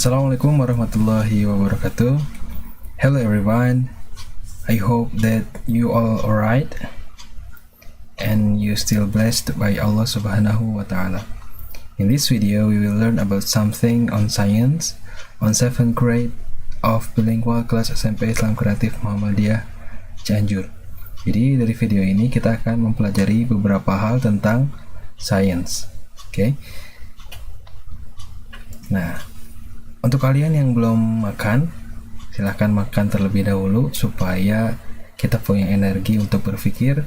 Assalamualaikum warahmatullahi wabarakatuh. Hello everyone. I hope that you all alright and you still blessed by Allah Subhanahu wa Ta'ala. In this video, we will learn about something on science on 7th grade of bilingual kelas SMP Islam Kreatif Muhammadiyah Cianjur. Jadi dari video ini kita akan mempelajari beberapa hal tentang science. Oke. Nah, untuk kalian yang belum makan, silahkan makan terlebih dahulu supaya kita punya energi untuk berpikir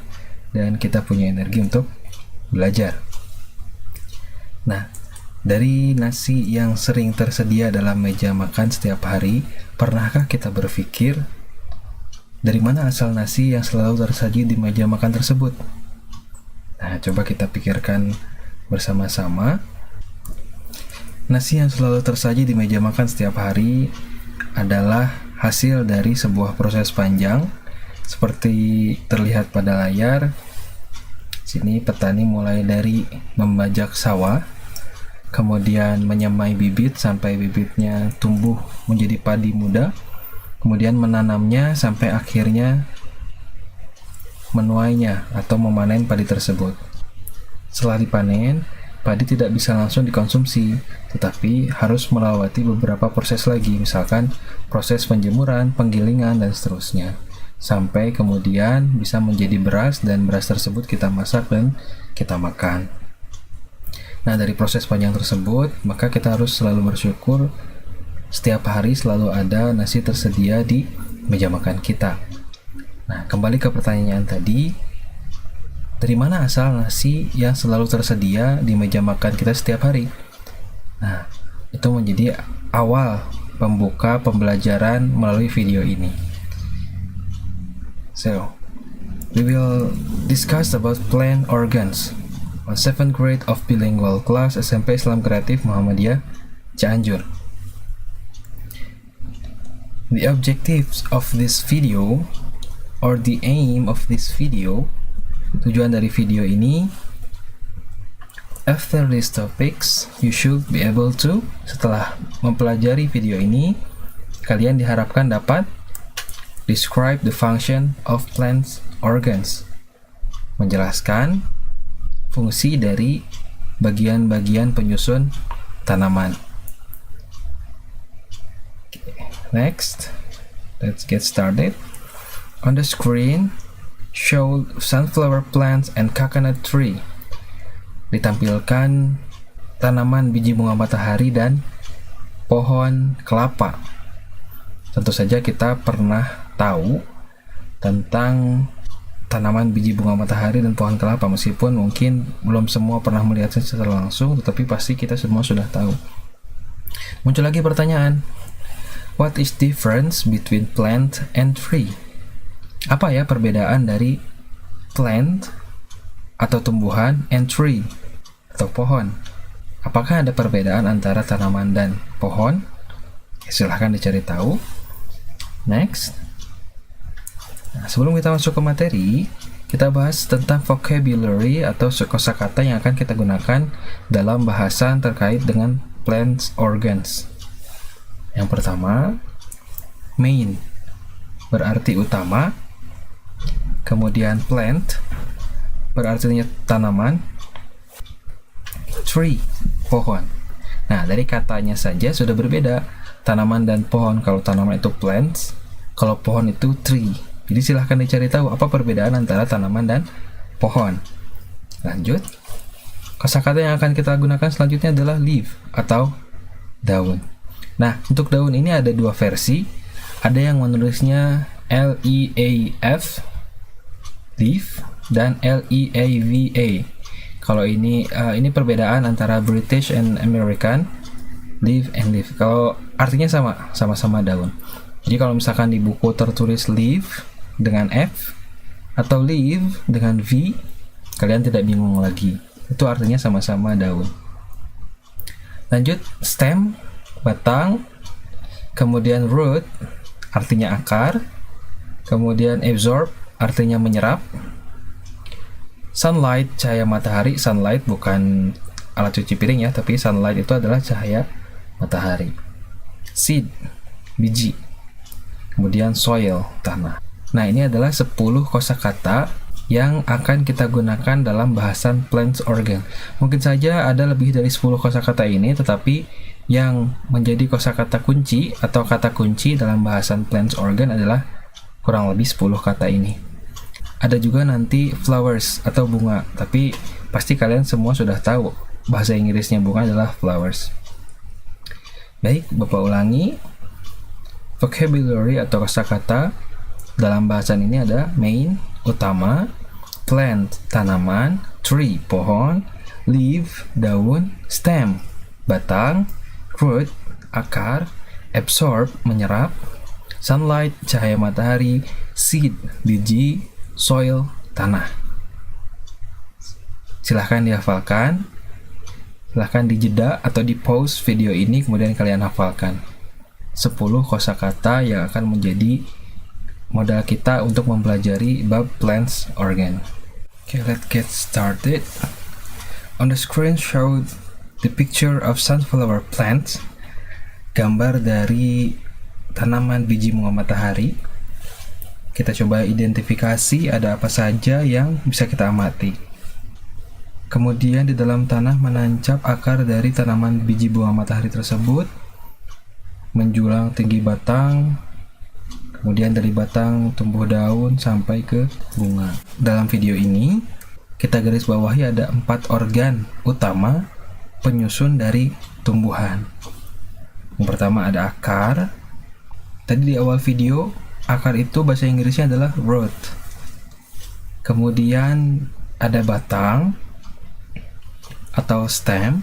dan kita punya energi untuk belajar. Nah, dari nasi yang sering tersedia dalam meja makan setiap hari, pernahkah kita berpikir dari mana asal nasi yang selalu tersaji di meja makan tersebut? Nah, coba kita pikirkan bersama-sama. Nasi yang selalu tersaji di meja makan setiap hari adalah hasil dari sebuah proses panjang seperti terlihat pada layar. Sini petani mulai dari membajak sawah, kemudian menyemai bibit sampai bibitnya tumbuh menjadi padi muda, kemudian menanamnya sampai akhirnya menuainya atau memanen padi tersebut. Setelah dipanen, padi tidak bisa langsung dikonsumsi, tetapi harus melewati beberapa proses lagi, misalkan proses penjemuran, penggilingan, dan seterusnya, sampai kemudian bisa menjadi beras, dan beras tersebut kita masak dan kita makan. Nah, dari proses panjang tersebut, maka kita harus selalu bersyukur setiap hari selalu ada nasi tersedia di meja makan kita. Nah, kembali ke pertanyaan tadi, dari mana asal nasi yang selalu tersedia di meja makan kita setiap hari? Nah, itu menjadi awal pembuka pembelajaran melalui video ini. So, we will discuss about plant organs on 7th grade of bilingual class SMP Islam Kreatif Muhammadiyah Cianjur. The objectives of this video or the aim of this video, tujuan dari video ini, after these topics, you should be able to, setelah mempelajari video ini, kalian diharapkan dapat describe the function of plants organs, menjelaskan fungsi dari bagian-bagian penyusun tanaman. Next, let's get started. On the screen, show sunflower plants and coconut tree. Ditampilkan tanaman biji bunga matahari dan pohon kelapa. Tentu saja kita pernah tahu tentang tanaman biji bunga matahari dan pohon kelapa, meskipun mungkin belum semua pernah melihatnya secara langsung, tetapi pasti kita semua sudah tahu. Muncul lagi pertanyaan, what is difference between plant and tree? Apa ya perbedaan dari plant atau tumbuhan and tree atau pohon? Apakah ada perbedaan antara tanaman dan pohon? Silahkan dicari tahu. Next. Nah, sebelum kita masuk ke materi, kita bahas tentang vocabulary atau kosakata yang akan kita gunakan dalam bahasan terkait dengan plant organs. Yang pertama, main berarti utama. Kemudian plant berartinya tanaman, tree pohon. Nah, dari katanya saja sudah berbeda, tanaman dan pohon. Kalau tanaman itu plants, kalau pohon itu tree. Jadi silahkan dicari tahu apa perbedaan antara tanaman dan pohon. Lanjut, kosakata yang akan kita gunakan selanjutnya adalah leaf atau daun. Nah, untuk daun ini ada dua versi. Ada yang menulisnya L-E-A-F leaf dan L-E-A-V-A. Kalau ini perbedaan antara British and American, leaf and leaf. Kalau artinya sama-sama daun. Jadi kalau misalkan di buku tertulis leaf dengan F atau leaf dengan V, kalian tidak bingung lagi. Itu artinya sama-sama daun. Lanjut, stem batang, kemudian root artinya akar, kemudian absorb artinya menyerap, sunlight cahaya matahari. Sunlight bukan alat cuci piring ya, tapi sunlight itu adalah cahaya matahari. seed, biji. Kemudian soil, tanah. Nah, ini adalah 10 kosakata yang akan kita gunakan dalam bahasan plants organ. Mungkin saja ada lebih dari 10 kosakata ini, tetapi yang menjadi kosakata kunci atau kata kunci dalam bahasan plants organ adalah kurang lebih 10 kata ini. Ada juga nanti flowers atau bunga, tapi pasti kalian semua sudah tahu bahasa Inggrisnya bunga adalah flowers. Baik, Bapak ulangi. Vocabulary atau kosakata dalam bahasan ini ada main, utama, plant, tanaman, tree, pohon, leaf, daun, stem, batang, root, akar, absorb, menyerap, sunlight, cahaya matahari, seed, biji, soil, tanah. Silahkan dihafalkan, silahkan dijeda atau di pause video ini kemudian kalian hafalkan 10 kosakata yang akan menjadi modal kita untuk mempelajari bab plants organ. Okay, let's get started. On the screen showed the picture of sunflower plants, gambar dari tanaman biji bunga matahari. Kita coba identifikasi ada apa saja yang bisa kita amati. Kemudian di dalam tanah menancap akar dari tanaman biji bunga matahari tersebut, menjulang tinggi batang, kemudian dari batang tumbuh daun sampai ke bunga. Dalam video ini, kita garis bawahi ada 4 organ utama penyusun dari tumbuhan. Yang pertama ada akar. Tadi di awal video, akar itu bahasa Inggrisnya adalah root. Kemudian ada batang atau stem,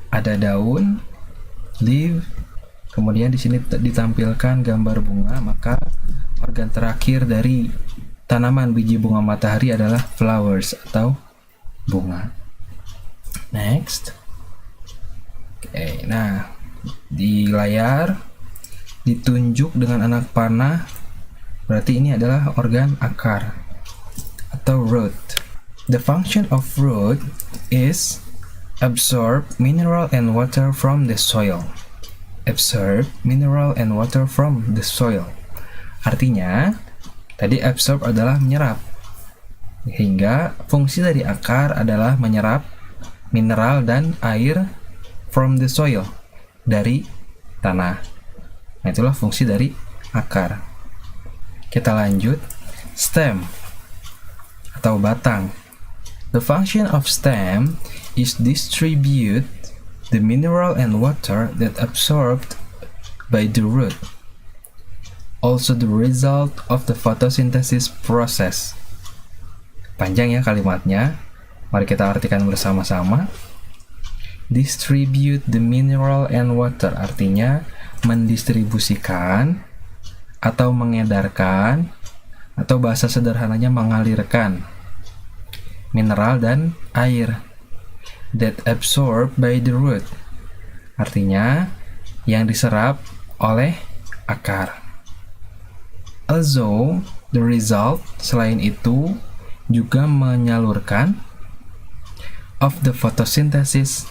ada daun, leaf. Kemudian di sini ditampilkan gambar bunga, maka organ terakhir dari tanaman biji bunga matahari adalah flowers atau bunga. Next. Oke, nah di layar ditunjuk dengan anak panah, berarti ini adalah organ akar atau root. The function of root is absorb mineral and water from the soil. Absorb mineral and water from the soil. Artinya, tadi absorb adalah menyerap. Hingga fungsi dari akar adalah menyerap mineral dan air from the soil, dari tanah. Nah, itulah fungsi dari akar. Kita lanjut. Stem atau batang. The function of stem is distribute the mineral and water that absorbed by the root. Also the result of the photosynthesis process. Panjang ya kalimatnya. Mari kita artikan bersama-sama. Distribute the mineral and water artinya mendistribusikan atau mengedarkan atau bahasa sederhananya mengalirkan mineral dan air that absorbed by the root, artinya yang diserap oleh akar. Also, the result selain itu juga menyalurkan of the photosynthesis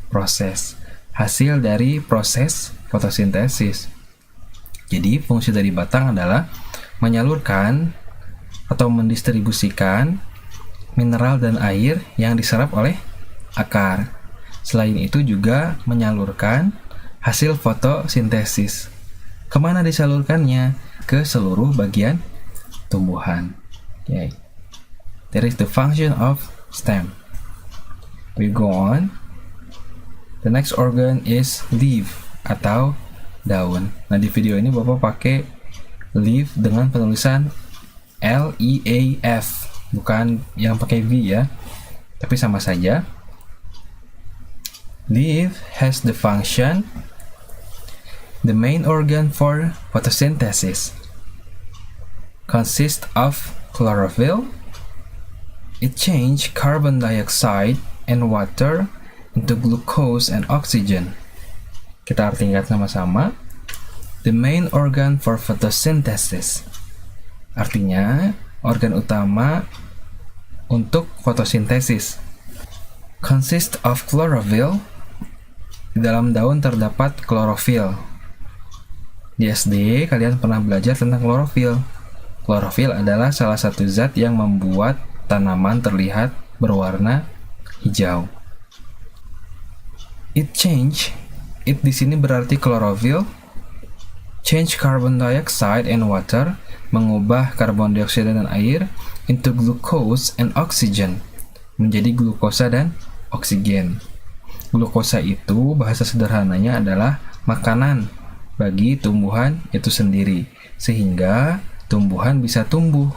process, hasil dari proses fotosintesis. Jadi fungsi dari batang adalah menyalurkan atau mendistribusikan mineral dan air yang diserap oleh akar. Selain itu juga menyalurkan hasil fotosintesis. Kemana disalurkannya? Ke seluruh bagian tumbuhan. Okay. That is the function of stem. We go on. The next organ is leaf atau daun. Nah, di video ini Bapak pakai leaf dengan penulisan L-E-A-F, bukan yang pakai V ya, tapi sama saja. Leaf has the function, the main organ for photosynthesis, consists of chlorophyll. It changes carbon dioxide and water into glucose and oxygen. Kita artikan sama-sama. The main organ for photosynthesis. Artinya, organ utama untuk fotosintesis. Consist of chlorophyll. Di dalam daun terdapat klorofil. Di SD, kalian pernah belajar tentang klorofil. Klorofil adalah salah satu zat yang membuat tanaman terlihat berwarna hijau. It di sini berarti klorofil. Change carbon dioxide and water, mengubah karbon dioksida dan air into glucose and oxygen, menjadi glukosa dan oksigen. Glukosa itu bahasa sederhananya adalah makanan bagi tumbuhan itu sendiri, sehingga tumbuhan bisa tumbuh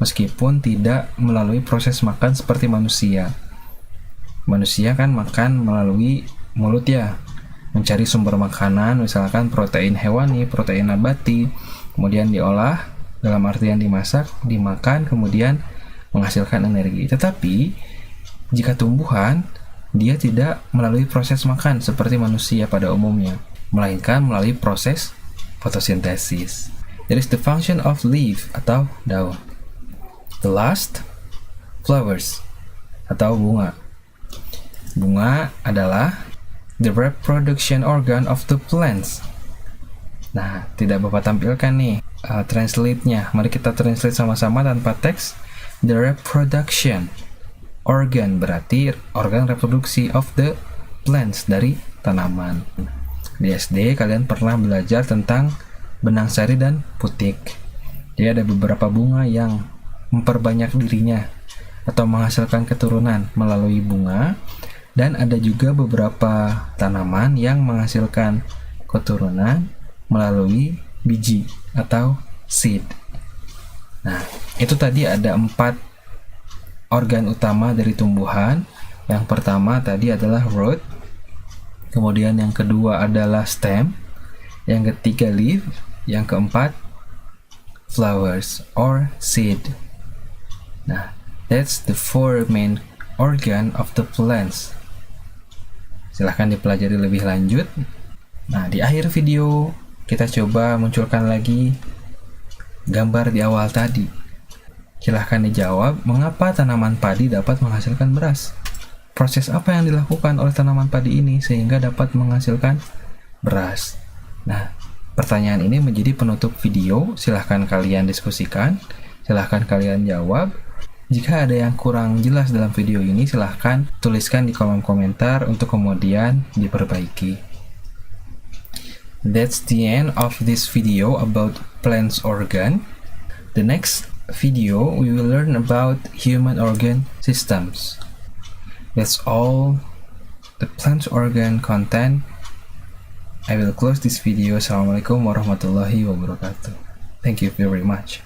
meskipun tidak melalui proses makan seperti manusia. Manusia kan makan melalui mulut ya, mencari sumber makanan, misalkan protein hewani, protein nabati, kemudian diolah, dalam artian dimasak, dimakan, kemudian menghasilkan energi. Tetapi, jika tumbuhan, dia tidak melalui proses makan seperti manusia pada umumnya, melainkan melalui proses fotosintesis. That is the function of leaf atau daun. The last, flowers atau bunga. Bunga adalah the reproduction organ of the plants. Nah, tidak Bapak tampilkan nih translate-nya. Mari kita translate sama-sama tanpa teks. The reproduction organ berarti organ reproduksi of the plants, dari tanaman. Di SD kalian pernah belajar tentang benang sari dan putik. Jadi ada beberapa bunga yang memperbanyak dirinya atau menghasilkan keturunan melalui bunga. Dan ada juga beberapa tanaman yang menghasilkan keturunan melalui biji atau seed. Nah, itu tadi ada 4 organ utama dari tumbuhan. Yang pertama tadi adalah root, kemudian yang kedua adalah stem, yang ketiga leaf, yang keempat flowers or seed. Nah, that's the 4 main organ of the plants. Silahkan dipelajari lebih lanjut. Nah, di akhir video kita coba munculkan lagi gambar di awal tadi. Silahkan dijawab, mengapa tanaman padi dapat menghasilkan beras? Proses apa yang dilakukan oleh tanaman padi ini sehingga dapat menghasilkan beras? Nah, pertanyaan ini menjadi penutup video. Silahkan kalian diskusikan, silahkan kalian jawab. Jika ada yang kurang jelas dalam video ini, silahkan tuliskan di kolom komentar untuk kemudian diperbaiki. That's the end of this video about plants organ. The next video, we will learn about human organ systems. That's all the plant organ content. I will close this video. Assalamualaikum warahmatullahi wabarakatuh. Thank you very much.